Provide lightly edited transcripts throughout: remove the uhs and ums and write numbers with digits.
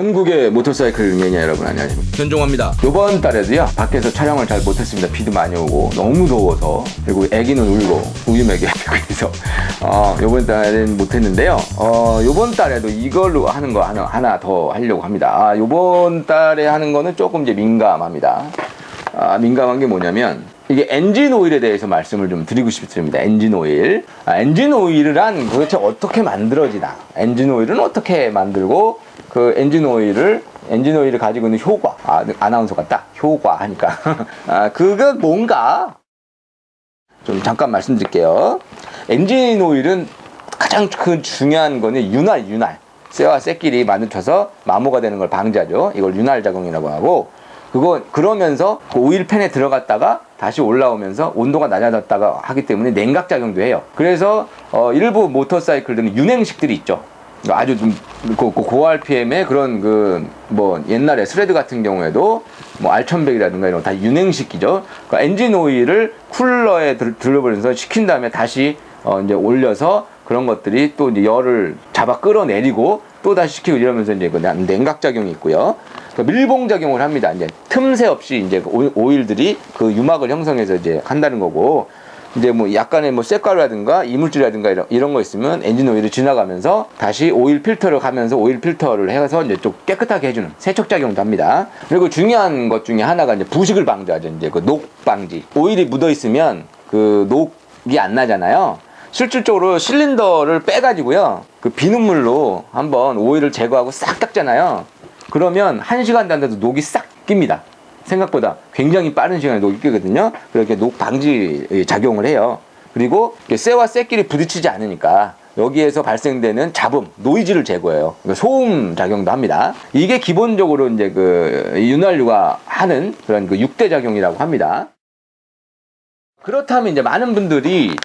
전국의 모터사이클 매니아 여러분 안녕하십니까, 변종화입니다. 요번 달에도요 밖에서 촬영을 잘 못했습니다. 비도 많이 오고 너무 더워서, 그리고 애기는 울고 우유 먹여야 되고 해서 요번 달에는 못했는데요. 요번 달에도 이걸로 하는 거 하나 더 하려고 합니다. 요번 달에 하는 거는 조금 이제 민감합니다. 민감한 게 뭐냐면, 이게 엔진 오일에 대해서 말씀을 좀 드리고 싶습니다. 엔진 오일. 엔진 오일이란 도대체 어떻게 만들어지나? 엔진 오일은 어떻게 만들고, 그 엔진 오일을 가지고 있는 효과. 아나운서 같다. 효과 하니까. 그거 뭔가? 좀 잠깐 말씀드릴게요. 엔진 오일은 가장 중요한 거는 윤활. 쇠와 쇠끼리 마주쳐서 마모가 되는 걸 방지하죠. 이걸 윤활 작용이라고 하고, 그러면서 그 오일팬에 들어갔다가 다시 올라오면서 온도가 낮아졌다가 하기 때문에 냉각 작용도 해요. 그래서 일부 모터사이클들은 윤행식들이 있죠. 아주 좀 고RPM의 그런 옛날에 스레드 같은 경우에도 R1100이라든가 이런 거 다 윤행식이죠. 그러니까 엔진 오일을 쿨러에 들어버려서 식힌 다음에 다시 이제 올려서 그런 것들이 또 이제 열을 잡아 끌어내리고 또 다시 식히고 이러면서 이제 냉각 작용이 있고요. 밀봉 작용을 합니다. 이제 틈새 없이 이제 오일들이 그 유막을 형성해서 이제 한다는 거고, 이제 약간의 쇳가루라든가 이물질이라든가 이런 거 있으면 엔진 오일이 지나가면서 다시 오일 필터를 가면서 오일 필터를 해서 이제 좀 깨끗하게 해주는 세척 작용도 합니다. 그리고 중요한 것 중에 하나가 이제 부식을 방지하죠. 이제 그 녹 방지. 오일이 묻어 있으면 그 녹이 안 나잖아요. 실질적으로 실린더를 빼가지고요, 그 비눗물로 한번 오일을 제거하고 싹 닦잖아요. 그러면 1시간도 안 돼도 녹이 싹 낍니다. 생각보다 굉장히 빠른 시간에 녹이 끼거든요. 그렇게 녹 방지 작용을 해요. 그리고 쇠와 쇠끼리 부딪히지 않으니까 여기에서 발생되는 잡음, 노이즈를 제거해요. 소음 작용도 합니다. 이게 기본적으로 이제 그 윤활유가 하는 그런 그 6대 작용이라고 합니다. 그렇다면 이제 많은 분들이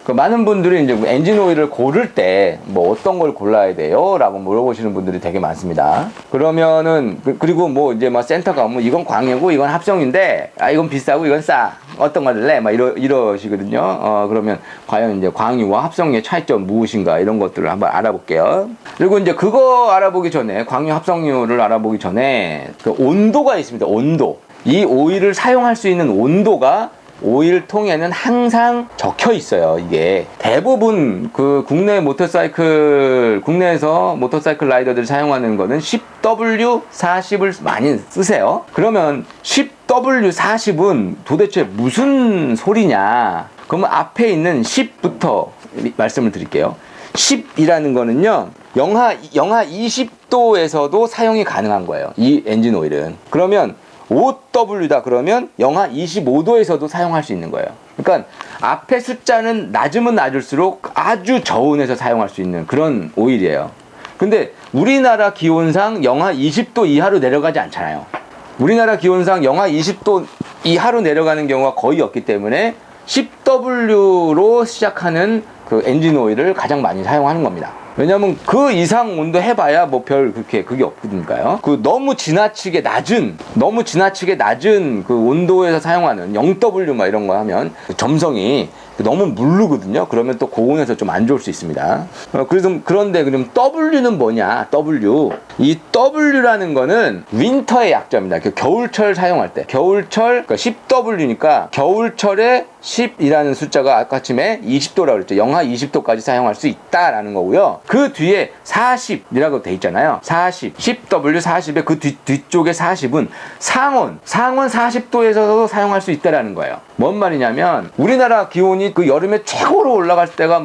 이제 엔진 오일을 고를 때 어떤 걸 골라야 돼요? 라고 물어보시는 분들이 되게 많습니다. 그러면은, 그리고 이제 센터가 이건 광유고 이건 합성인데, 이건 비싸고 이건 싸. 어떤 걸 할래? 이러시거든요. 그러면 과연 이제 광유와 합성의 차이점 무엇인가? 이런 것들을 한번 알아볼게요. 그리고 이제 그거 알아보기 전에, 광유 합성유를 알아보기 전에 그 온도가 있습니다. 온도. 이 오일을 사용할 수 있는 온도가 오일통에는 항상 적혀 있어요. 이게 대부분 그 국내에서 모터사이클 라이더들이 사용하는 거는 10W40을 많이 쓰세요. 그러면 10W40은 도대체 무슨 소리냐? 그러면 앞에 있는 10부터 말씀을 드릴게요. 10이라는 거는요, 영하 20도에서도 사용이 가능한 거예요. 이 엔진 오일은. 그러면 5W다 그러면 영하 25도에서도 사용할 수 있는 거예요. 그러니까 앞에 숫자는 낮으면 낮을수록 아주 저온에서 사용할 수 있는 그런 오일이에요. 근데 우리나라 기온상 영하 20도 이하로 내려가지 않잖아요. 우리나라 기온상 영하 20도 이하로 내려가는 경우가 거의 없기 때문에 10W로 시작하는 그 엔진 오일을 가장 많이 사용하는 겁니다. 왜냐면 그 이상 온도 해봐야 그게 없으니까요. 너무 지나치게 낮은 그 온도에서 사용하는 0W 이런 거 하면 점성이 너무 무르거든요. 그러면 또 고온에서 좀 안 좋을 수 있습니다. 그런데 그럼 W는 뭐냐? W. 이 W라는 거는 윈터의 약자입니다. 겨울철 사용할 때. 겨울철, 그러니까 10W니까 겨울철에 10이라는 숫자가 아까 아침에 20도라고 그랬죠. 영하 20도까지 사용할 수 있다라는 거고요. 그 뒤에 40이라고 돼 있잖아요. 10W 40에 그 뒤쪽에 40은 상온 40도에서도 사용할 수 있다라는 거예요. 뭔 말이냐면, 우리나라 기온이 그 여름에 최고로 올라갈 때가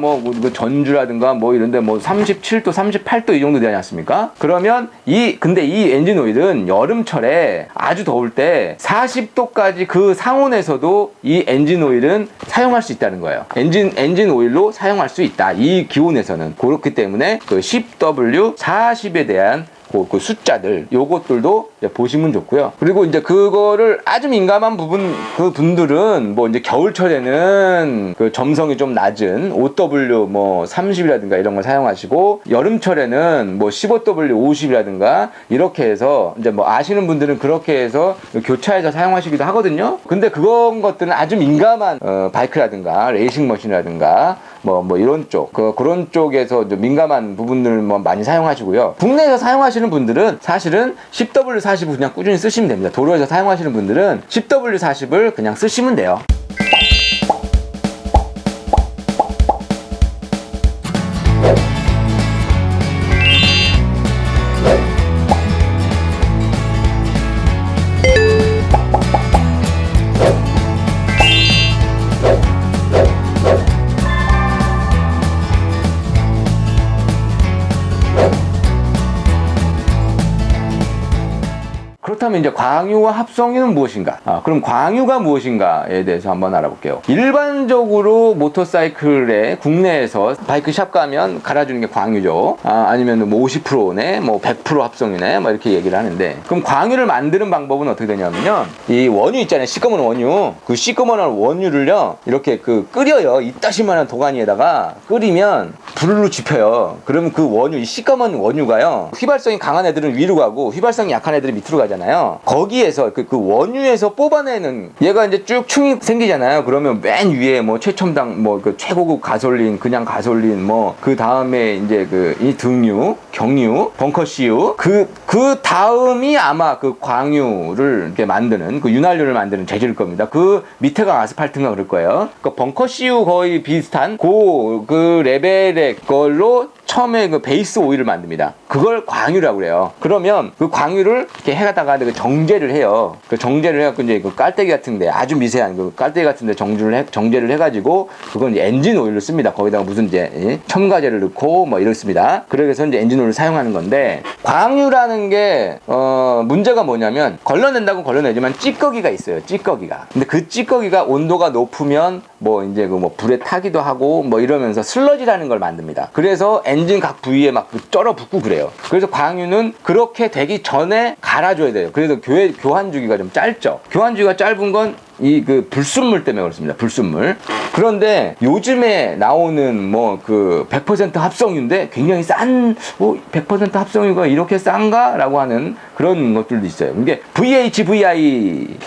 전주라든가 이런데 37도, 38도 이 정도 되지 않습니까? 그러면 근데 이 엔진 오일은 여름철에 아주 더울 때 40도까지 그 상온에서도 이 엔진 오일은 사용할 수 있다는 거예요. 엔진 오일로 사용할 수 있다. 이 기온에서는. 그렇기 때문에 그 10W 40에 대한 그 숫자들, 요것들도 이제 보시면 좋고요. 그리고 이제 그거를 아주 민감한 그 분들은 뭐 이제 겨울철에는 그 점성이 좀 낮은 OW 뭐 30이라든가 이런 걸 사용하시고, 여름철에는 뭐 15W 50이라든가 이렇게 해서 이제 뭐 아시는 분들은 그렇게 해서 교차해서 사용하시기도 하거든요. 근데 그런 것들은 아주 민감한 바이크라든가 레이싱 머신이라든가 뭐 이런 쪽, 그런 쪽에서 민감한 부분들을 뭐 많이 사용하시고요. 국내에서 사용하시는 분들은 사실은 10W40을 그냥 꾸준히 쓰시면 됩니다. 도로에서 사용하시는 분들은 10W40을 그냥 쓰시면 돼요. 그렇다면 이제 광유와 합성유는 무엇인가? 그럼 광유가 무엇인가에 대해서 한번 알아볼게요. 일반적으로 모터사이클에 국내에서 바이크샵 가면 갈아주는 게 광유죠. 아니면 뭐 50%네, 뭐 100% 합성유네, 뭐 이렇게 얘기를 하는데, 그럼 광유를 만드는 방법은 어떻게 되냐면요. 이 원유 있잖아요. 시꺼먼 원유. 그 시꺼먼 원유를요, 이렇게 끓여요. 이따시만한 도가니에다가 끓이면 불로 지펴요. 그러면 그 원유, 이 시꺼먼 원유가요, 휘발성이 강한 애들은 위로 가고 휘발성이 약한 애들은 밑으로 가잖아요. 거기에서 그 원유에서 뽑아내는, 얘가 이제 쭉 충이 생기잖아요. 그러면 맨 위에 뭐 최첨단 뭐 그 최고급 가솔린, 그냥 가솔린, 뭐 그 다음에 이제 이 등유, 경유, 벙커CU, 그 다음이 아마 그 광유를 이렇게 만드는, 그 윤활유를 만드는 재질일 겁니다. 그 밑에가 아스팔트인가 그럴 거예요. 그 벙커CU 거의 비슷한 그 레벨의 걸로 처음에 그 베이스 오일을 만듭니다. 그걸 광유라고 그래요. 그러면 그 광유를 이렇게 해가다가 그 정제를 해요. 그 정제를 해갖고 이제 그 깔때기 같은데, 아주 미세한 그 깔때기 같은데 정제를 해가지고 그건 이제 엔진 오일을 씁니다. 거기다가 무슨 이제 첨가제를 넣고 뭐 이렇습니다. 그래서 이제 엔진 오일을 사용하는 건데, 광유라는 게 문제가 뭐냐면, 걸러낸다고 걸러내지만 찌꺼기가 있어요. 찌꺼기가. 근데 그 찌꺼기가 온도가 높으면 뭐 이제 그 불에 타기도 하고 뭐 이러면서 슬러지라는 걸 만듭니다. 그래서 엔진 각 부위에 막 쩔어 붙고 그래요. 그래서 광유는 그렇게 되기 전에 갈아줘야 돼요. 그래서 교환 주기가 좀 짧죠. 교환 주기가 짧은 건 이 불순물 때문에 그렇습니다. 불순물. 그런데 요즘에 나오는 뭐 100% 합성유인데 굉장히 싼, 100% 합성유가 이렇게 싼가? 라고 하는 그런 것들도 있어요. 이게 VHVI형,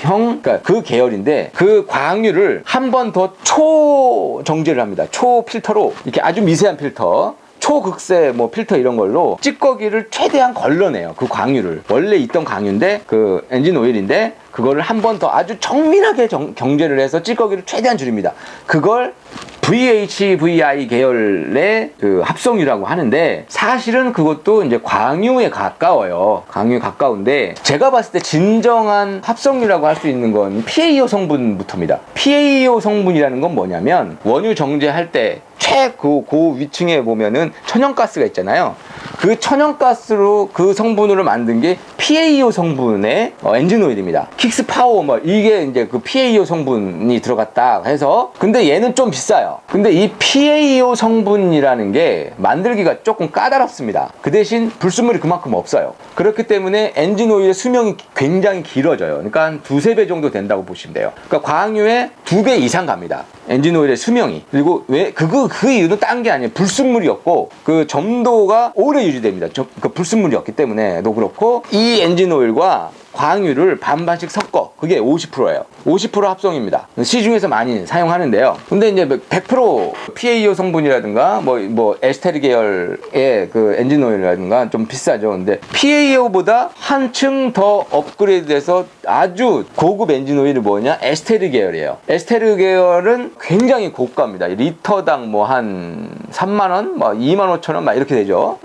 그러니까 그 계열인데, 그 광유를 한 번 더 초정제를 합니다. 초필터로, 이렇게 아주 미세한 필터, 초극세 뭐 필터 이런 걸로 찌꺼기를 최대한 걸러내요. 그 광유를. 원래 있던 광유인데, 그 엔진 오일인데, 그거를 한 번 더 아주 정밀하게 경제를 해서 찌꺼기를 최대한 줄입니다. 그걸 VHVI 계열의 그 합성유라고 하는데, 사실은 그것도 이제 광유에 가까워요. 광유에 가까운데, 제가 봤을 때 진정한 합성유라고 할 수 있는 건 PAO 성분부터입니다. PAO 성분이라는 건 뭐냐면, 원유 정제할 때 최고 위층에 보면은 천연가스가 있잖아요. 그 천연가스로 그 성분으로 만든 게 PAO 성분의 엔진 오일입니다. 킥스 파워 뭐 이게 이제 그 PAO 성분이 들어갔다 해서, 근데 얘는 좀 비싸요. 근데 이 PAO 성분이라는 게 만들기가 조금 까다롭습니다. 그 대신 불순물이 그만큼 없어요. 그렇기 때문에 엔진 오일의 수명이 굉장히 길어져요. 그러니까 한 2-3배 정도 된다고 보시면 돼요. 그러니까 광유의 2배 이상 갑니다. 엔진 오일의 수명이. 그리고 왜 그 이유는 딴 게 아니에요. 불순물이 없고 그 점도가 오래 유지됩니다. 그 불순물이 없기 때문에도 그렇고, 이 엔진 오일과 광유를 반반씩 섞어. 그게 50%예요. 50% 합성입니다. 시중에서 많이 사용하는데요. 근데 이제 100% PAO 성분이라든가 뭐 에스테르 계열의 그 엔진 오일이라든가 좀 비싸죠. 근데 PAO보다 한층 더 업그레이드돼서 아주 고급 엔진 오일이 뭐냐? 에스테르 계열이에요. 에스테르 계열은 굉장히 고가입니다. 리터당 뭐 한 3만 원, 뭐 2만 5천 원 막 이렇게 되죠.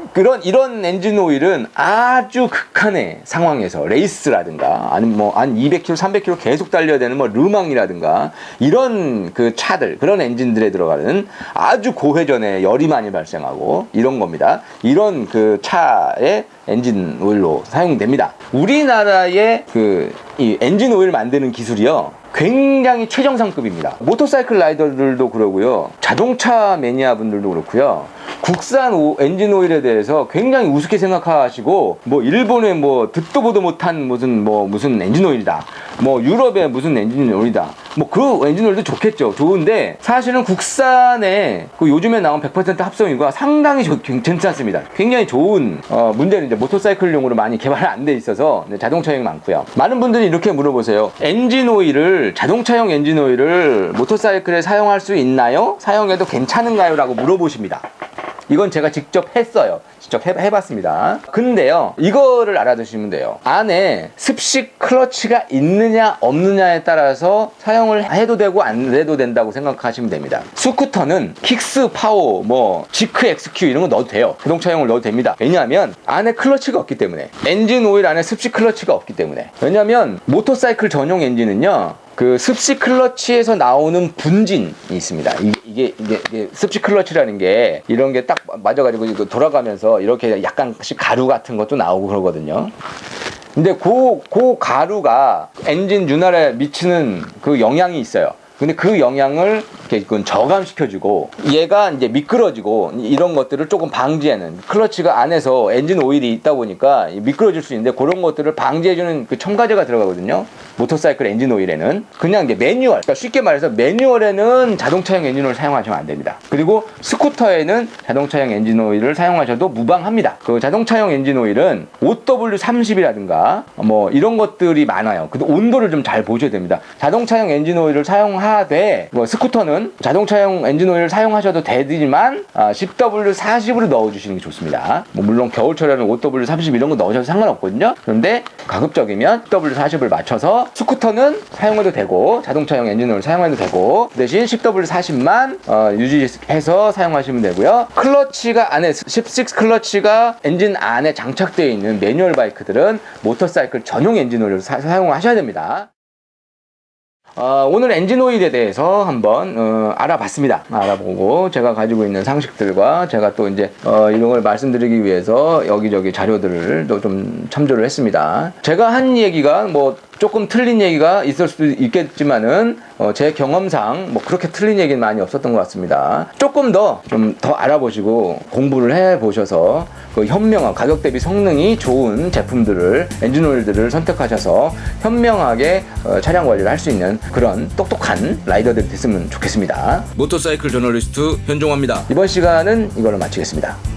이런 엔진 오일은 아주 극한의 상황에서 레이스라든가 아니면 뭐 한 200km, 300km 계속 달려야 되는 뭐 르망이라든가 이런 그 차들, 그런 엔진들에 들어가는 아주 고회전에 열이 많이 발생하고 이런 겁니다. 이런 그 차의 엔진 오일로 사용됩니다. 우리나라의 이 엔진 오일 만드는 기술이요, 굉장히 최정상급입니다. 모터사이클 라이더들도 그러고요. 자동차 매니아 분들도 그렇고요. 국산 엔진 오일에 대해서 굉장히 우습게 생각하시고 뭐 일본의 뭐 듣도 보도 못한 무슨 엔진 오일이다. 뭐 유럽의 무슨 엔진 오일이다. 뭐 그 엔진 오일도 좋겠죠. 좋은데 사실은 국산의 그 요즘에 나온 100% 합성유가 상당히 괜찮습니다. 굉장히 좋은 문제는 이제 모터사이클용으로 많이 개발 안 돼 있어서 자동차용이 많고요. 많은 분들이 이렇게 물어보세요. 엔진 오일을 자동차용 엔진 오일을 모터사이클에 사용할 수 있나요? 사용해도 괜찮은가요? 라고 물어보십니다. 이건 제가 직접 했어요. 직접 해봤습니다. 근데요, 이거를 알아두시면 돼요. 안에 습식 클러치가 있느냐 없느냐에 따라서 사용을 해도 되고 안 해도 된다고 생각하시면 됩니다. 스쿠터는 킥스, 파워, 뭐 지크, XQ 이런 거 넣어도 돼요. 자동차용을 넣어도 됩니다. 왜냐하면 안에 클러치가 없기 때문에. 엔진 오일 안에 습식 클러치가 없기 때문에. 왜냐하면 모터사이클 전용 엔진은요, 그 습식 클러치에서 나오는 분진이 있습니다. 이게 습식 클러치라는 게 이런 게 딱 맞아가지고 이거 돌아가면서 이렇게 약간씩 가루 같은 것도 나오고 그러거든요. 근데 그 가루가 엔진 윤활에 미치는 그 영향이 있어요. 근데 그 영향을 이렇게 저감시켜주고 얘가 이제 미끄러지고 이런 것들을 조금 방지하는, 클러치가 안에서 엔진 오일이 있다 보니까 미끄러질 수 있는데 그런 것들을 방지해주는 그 첨가제가 들어가거든요. 모터사이클 엔진 오일에는 그냥 이제 매뉴얼, 그러니까 쉽게 말해서 매뉴얼에는 자동차용 엔진 오일을 사용하시면 안 됩니다. 그리고 스쿠터에는 자동차용 엔진 오일을 사용하셔도 무방합니다. 그 자동차용 엔진 오일은 OW30이라든가 뭐 이런 것들이 많아요. 근데 온도를 좀 잘 보셔야 됩니다. 자동차용 엔진 오일을 사용하되 뭐 스쿠터는 자동차용 엔진 오일을 사용하셔도 되지만 10W40으로 넣어주시는 게 좋습니다. 뭐 물론 겨울철에는 5W30 이런 거 넣으셔도 상관없거든요. 그런데 가급적이면 10W40을 맞춰서 스쿠터는 사용해도 되고 자동차용 엔진 오일 사용해도 되고 대신 10W40만 유지해서 사용하시면 되고요. 클러치가 안에 16 클러치가 엔진 안에 장착되어 있는 매뉴얼 바이크들은 모터사이클 전용 엔진 오일을 사용하셔야 됩니다. 오늘 엔진 오일에 대해서 한번 알아봤습니다. 알아보고 제가 가지고 있는 상식들과 제가 또 이제 이런 걸 말씀드리기 위해서 여기저기 자료들을 또 좀 참조를 했습니다. 제가 한 얘기가 뭐 조금 틀린 얘기가 있을 수도 있겠지만은 제 경험상 뭐 그렇게 틀린 얘기는 많이 없었던 것 같습니다. 조금 더 좀 더 알아보시고 공부를 해보셔서 그 현명한 가격 대비 성능이 좋은 제품들을, 엔진 오일들을 선택하셔서 현명하게 차량 관리를 할 수 있는 그런 똑똑한 라이더들이 됐으면 좋겠습니다. 모터사이클 저널리스트 현종화입니다. 이번 시간은 이걸로 마치겠습니다.